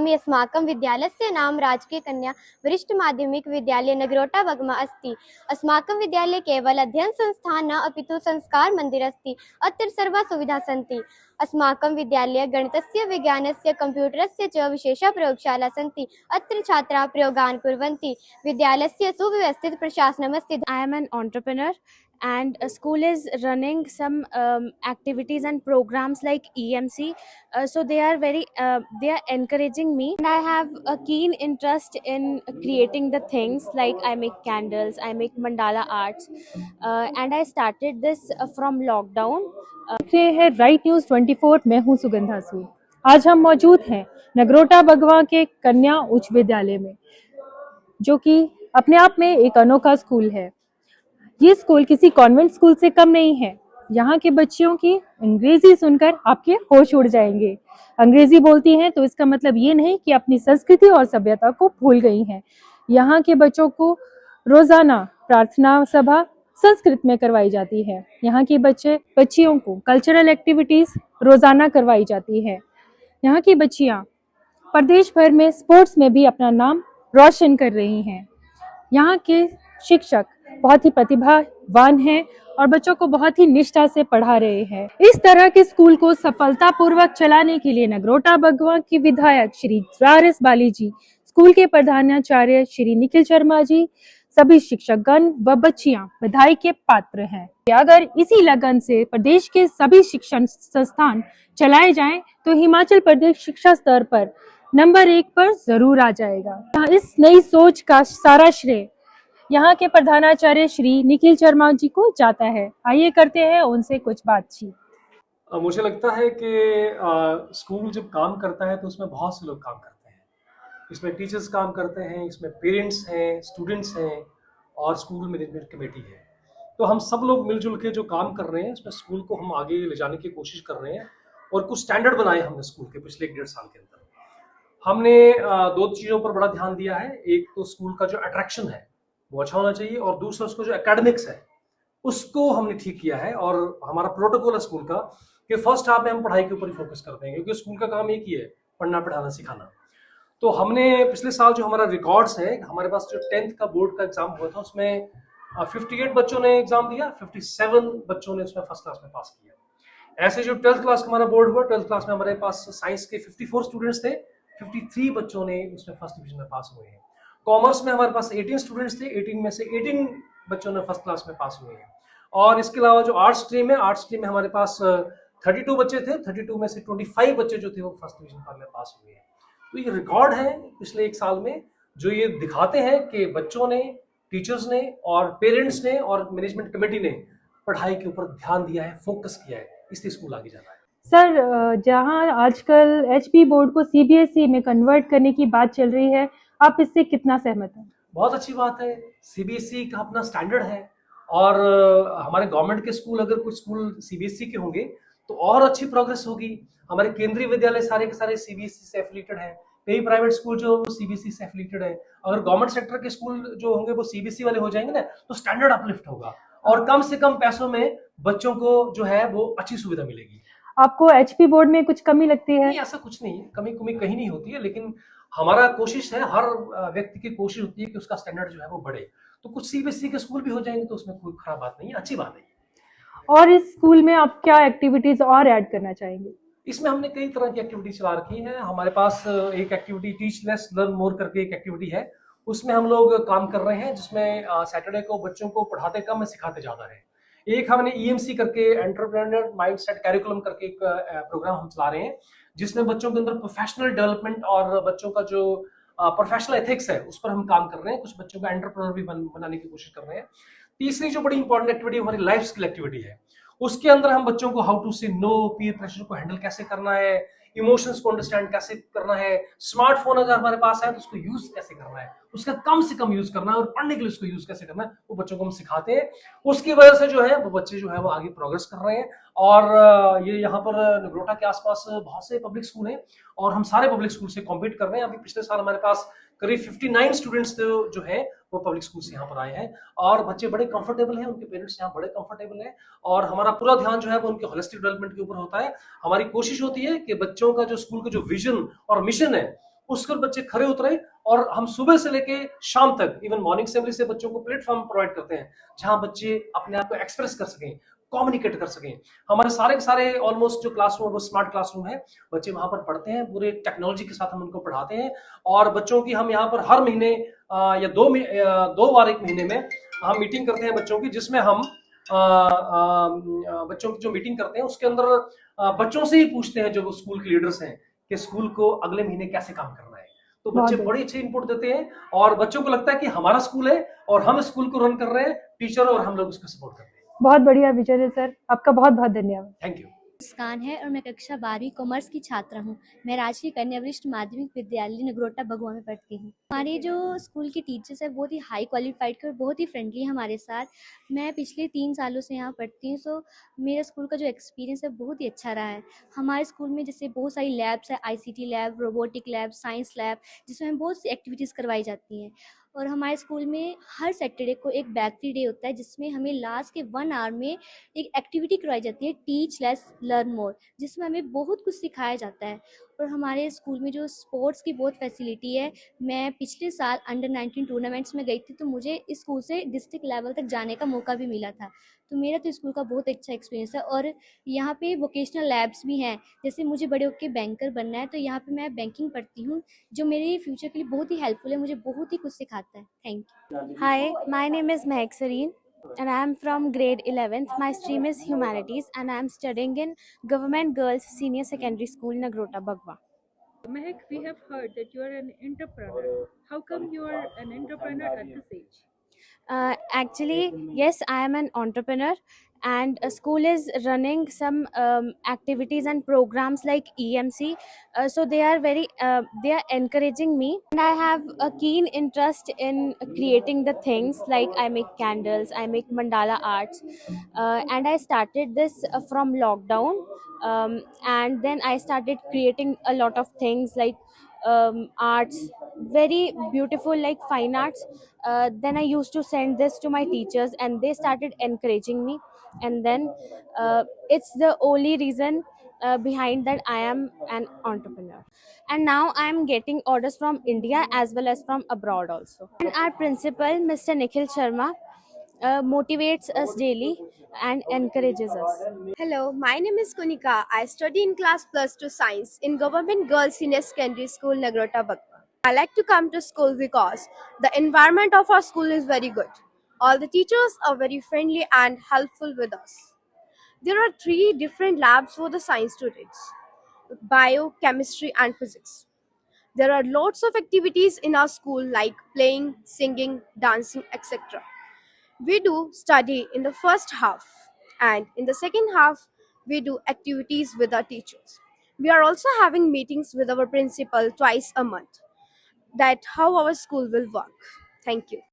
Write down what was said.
पठामि अस्माकं विद्यालयस्य नाम राजकीय कन्या वरिष्ठ माध्यमिक विद्यालय नगरोटा बगमा अस्ति। अस्माकं विद्यालये केवल अध्ययन संस्थान न अपितु संस्कार मंदिर अस्ति। अत्र सर्वाः सुविधाः सन्ति। अस्माकं विद्यालये गणितस्य विज्ञानस्य कंप्यूटरस्य च विशेषाः प्रयोगशालाः सन्ति। अत्र छात्राः प्रयोगान् कुर्वन्ति। विद्यालयस्य सुव्यवस्थित प्रशासनमस्ति। I am an entrepreneur and a school is running some activities and programs like EMC. So they are they are encouraging me, and I have a keen interest in creating the things like I make candles, I make mandala arts, and I started this from lockdown. देख रहे हैं right news 24। मैं हूं सुगंधा सूद। आज हम मौजूद हैं नगरोटा बगवा के कन्या उच्च विद्यालय में, जो कि अपने आप में एक अनोखा स्कूल है। ये स्कूल किसी कॉन्वेंट स्कूल से कम नहीं है। यहाँ के बच्चियों की अंग्रेजी सुनकर आपके होश उड़ जाएंगे। अंग्रेजी बोलती हैं तो इसका मतलब ये नहीं कि अपनी संस्कृति और सभ्यता को भूल गई हैं। यहाँ के बच्चों को रोजाना प्रार्थना सभा संस्कृत में करवाई जाती है। यहाँ की बच्चियों को कल्चरल एक्टिविटीज रोजाना करवाई जाती है। यहाँ की बच्चियाँ प्रदेश भर में स्पोर्ट्स में भी अपना नाम रोशन कर रही हैं। यहाँ के शिक्षक बहुत ही प्रतिभावान हैं और बच्चों को बहुत ही निष्ठा से पढ़ा रहे हैं। इस तरह के स्कूल को सफलतापूर्वक चलाने के लिए नगरोटा बगवा की विधायक श्री RS बाली जी, स्कूल के प्रधानाचार्य श्री निखिल शर्मा जी, सभी शिक्षकगण व बच्चियां बधाई के पात्र हैं। अगर इसी लगन से प्रदेश के सभी शिक्षण संस्थान चलाए जाएं तो हिमाचल प्रदेश शिक्षा स्तर पर नंबर 1 पर जरूर आ जाएगा। इस नई सोच का सारा श्रेय यहाँ के प्रधानाचार्य श्री निखिल शर्मा जी को जाता है। आइए करते हैं उनसे कुछ बातचीत। मुझे लगता है कि स्कूल जब काम करता है तो उसमें बहुत से लोग काम करते हैं। इसमें टीचर्स काम करते हैं, इसमें पेरेंट्स हैं, स्टूडेंट्स हैं और स्कूल मैनेजमेंट कमेटी है। तो हम सब लोग मिलजुल के जो काम कर रहे हैं इसमें स्कूल को हम आगे ले जाने की कोशिश कर रहे हैं और कुछ स्टैंडर्ड बनाए हमने स्कूल के पिछले 1.5 साल के अंदर। हमने 2 चीज़ों पर बड़ा ध्यान दिया है। एक तो स्कूल का जो अट्रैक्शन है वो अच्छा होना चाहिए और दूसरा उसको जो एकेडमिक्स है उसको हमने ठीक किया है। और हमारा प्रोटोकॉल है स्कूल का कि फर्स्ट हाफ में हम पढ़ाई के ऊपर ही फोकस करते हैं, क्योंकि स्कूल का काम एक ही है, पढ़ना पढ़ाना सिखाना। तो हमने पिछले साल जो हमारा रिकॉर्ड्स है, हमारे पास जो 10th का बोर्ड का एग्जाम हुआ था उसमें 58 बच्चों ने एग्जाम दिया, 57 बच्चों ने उसमें फर्स्ट क्लास में पास किया। ऐसे जो 12th क्लास का हमारा बोर्ड हुआ, 12th क्लास में हमारे पास साइंस के 54 स्टूडेंट्स थे, 53 बच्चों ने उसमें फर्स्ट डिवीजन में पास हुए हैं। कॉमर्स में हमारे पास 18 स्टूडेंट्स थे, 18 में से 18 बच्चों ने फर्स्ट क्लास में पास हुए हैं। और इसके अलावा जो आर्ट्स स्ट्रीम है, आर्ट्स स्ट्रीम में हमारे पास 32 बच्चे थे, 32 में से 25 बच्चे जो थे वो फर्स्ट डिवीजन में पास हुए हैं। तो ये रिकॉर्ड है पिछले 1 साल में, जो ये दिखाते हैं कि बच्चों ने, टीचर्स ने और पेरेंट्स ने और मैनेजमेंट कमेटी ने पढ़ाई के ऊपर ध्यान दिया है, फोकस किया है, इसलिए स्कूल आगे जा रहा है। सर, जहां आजकल HP बोर्ड को CBSE में कन्वर्ट करने की बात चल रही है, आप इससे कितना सहमत हैं? बहुत अच्छी बात है। CBSE का अपना स्टैंडर्ड है और हमारे गवर्नमेंट के स्कूल, अगर कुछ स्कूल CBSE के होंगे तो और अच्छी प्रोग्रेस होगी। हमारे केंद्रीय विद्यालय सारे के सारे CBSE से एफिलिएटेड है, कई प्राइवेट स्कूल जो CBSE से एफिलिएटेड है। अगर गवर्नमेंट सेक्टर के स्कूल जो होंगे वो CBSE वाले हो जाएंगे ना, तो स्टैंडर्ड अपलिफ्ट होगा और कम से कम पैसों में बच्चों को जो है वो अच्छी सुविधा मिलेगी। आपको HP बोर्ड में कुछ कमी लगती है? नहीं, ऐसा कुछ नहीं है, कमी कहीं नहीं होती है, लेकिन हमारा कोशिश है, हर व्यक्ति की कोशिश होती है कि उसका स्टैंडर्ड जो है वो बढ़े। तो कुछ CBSE के स्कूल भी हो जाएंगे तो उसमें कोई खराब बात नहीं है, अच्छी बात है। और इस स्कूल में आप क्या एक्टिविटीज और ऐड करना चाहेंगे? इसमें हमने कई तरह की एक्टिविटी चला रखी है। हमारे पास एक activity teach less learn more करके एक एक्टिविटी है, उसमें हम लोग काम कर रहे हैं, जिसमें सैटरडे को बच्चों को पढ़ाते कम है, सिखाते ज्यादा है। एक हमने EMC करके एंटरप्रेन्योर माइंडसेट कैरिकुलम करके एक प्रोग्राम हम चला रहे हैं, जिसमें बच्चों के अंदर प्रोफेशनल डेवलपमेंट और बच्चों का जो प्रोफेशनल एथिक्स है उस पर हम काम कर रहे हैं। कुछ बच्चों को एंटरप्रेन्योर भी बनाने की कोशिश कर रहे हैं। तीसरी जो बड़ी इंपॉर्टेंट एक्टिविटी हमारी लाइफ स्किल एक्टिविटी है, उसके अंदर हम बच्चों को हाउ टू से नो, पीयर प्रेशर को हैंडल कैसे करना है, इमोशंस को अंडरस्टैंड कैसे करना है, स्मार्टफोन अगर हमारे पास है तो उसको यूज कैसे करना है, उसका कम से कम यूज करना है और पढ़ने के लिए उसको यूज कैसे करना है, वो बच्चों को हम सिखाते हैं। उसकी वजह से जो है वो बच्चे जो है वो आगे प्रोग्रेस कर रहे हैं। और ये यहाँ पर नगरोटा के आसपास बहुत से पब्लिक स्कूल हैं और हम सारे पब्लिक स्कूल से कॉम्पीट कर रहे हैं। अभी पिछले साल हमारे पास करीब 59 स्टूडेंट्स जो है वो पब्लिक स्कूल से यहाँ पर आए हैं और बच्चे बड़े कंफर्टेबल हैं, उनके पेरेंट्स यहाँ बड़े कंफर्टेबल हैं और हमारा पूरा ध्यान जो है वो उनके होलिस्टिक डेवलपमेंट के ऊपर होता है। हमारी कोशिश होती है कि बच्चों का जो स्कूल का जो विजन और मिशन है उसके बच्चे खरे उतरे और हम सुबह से लेके शाम तक इवन मॉर्निंग असेंबली से बच्चों को प्लेटफॉर्म प्रोवाइड करते हैं जहां बच्चे अपने आप को एक्सप्रेस कर सकें, कम्युनिकेट कर सकें। हमारे सारे के सारे ऑलमोस्ट जो क्लासरूम है वो स्मार्ट क्लासरूम है, बच्चे वहां पर पढ़ते हैं, पूरे टेक्नोलॉजी के साथ हम उनको पढ़ाते हैं। और बच्चों की हम यहाँ पर हर महीने या दो बार एक महीने में हम मीटिंग करते हैं बच्चों की, जिसमें हम बच्चों की जो मीटिंग करते हैं उसके अंदर बच्चों से ही पूछते हैं जो स्कूल के लीडर्स हैं कि स्कूल को अगले महीने कैसे काम करना है। तो बच्चे बहुत बड़े अच्छे इनपुट देते हैं और बच्चों को लगता है कि हमारा स्कूल है और हम स्कूल को रन कर रहे हैं, टीचर और हम लोग उसको सपोर्ट कर रहे हैं। बहुत बढ़िया विजय है सर, आपका बहुत बहुत धन्यवाद। Thank you. मुस्कान है और मैं कक्षा 12वीं कॉमर्स की छात्रा हूँ। मैं राजकीय कन्या वरिष्ठ माध्यमिक विद्यालय नगरोटा भगवा में पढ़ती हूँ। हमारे जो स्कूल के टीचर्स हैं बहुत ही हाई क्वालिफाइड और बहुत ही फ्रेंडली है हमारे साथ। मैं पिछले 3 सालों से यहाँ पढ़ती हूँ, सो मेरा स्कूल का जो एक्सपीरियंस है बहुत ही अच्छा रहा है। हमारे स्कूल में जैसे बहुत सारी लैब्स है, ICT lab, robotic lab, science lab, जिसमें बहुत सी एक्टिविटीज़ करवाई जाती हैं। और हमारे स्कूल में हर सैटरडे को एक बैक फ्री डे होता है जिसमें हमें लास्ट के 1 आवर में एक एक्टिविटी करवाई जाती है, टीच लेस लर्न मोर, जिसमें हमें बहुत कुछ सिखाया जाता है। और हमारे स्कूल में जो स्पोर्ट्स की बहुत फैसिलिटी है, मैं पिछले साल अंडर 19 टूर्नामेंट्स में गई थी, तो मुझे इस स्कूल से डिस्ट्रिक्ट लेवल तक जाने का मौका भी मिला था। तो मेरा तो स्कूल का बहुत अच्छा एक्सपीरियंस है। और यहाँ पे वोकेशनल लैब्स भी हैं, जैसे मुझे बड़े होकर बैंकर बनना है तो यहाँ पे मैं बैंकिंग पढ़ती हूँ, जो मेरे फ्यूचर के लिए बहुत ही हेल्पफुल है, मुझे बहुत ही कुछ सिखाता है। Thank you. Hi, my name is Mehak Sareen and I am from grade 11th. My stream is humanities and I am studying in Government Girls Senior Secondary School, Nagrota, Bagwa. Mehak, we have heard that you are an entrepreneur. How come you are an entrepreneur at this age? Actually, yes, I am an entrepreneur, and a school is running some activities and programs like EMC. So they are encouraging me, and I have a keen interest in creating the things like I make candles, I make mandala arts, and I started this from lockdown. And then I started creating a lot of things like arts, very beautiful, like fine arts. Then I used to send this to my teachers and they started encouraging me. And then it's the only reason behind that I am an entrepreneur. And now I am getting orders from India as well as from abroad also. And our principal, Mr. Nikhil Sharma, motivates us daily and encourages us. Hello, my name is Kunika. I study in class plus 2 science in Government Girls Senior Secondary School, Nagrota, Bagwa. I like to come to school because the environment of our school is very good. All the teachers are very friendly and helpful with us. There are 3 different labs for the science students: bio, chemistry, and physics. There are lots of activities in our school like playing, singing, dancing, etc. We do study in the first half, and in the second half we do activities with our teachers. We are also having meetings with our principal twice a month, that how our school will work. Thank you.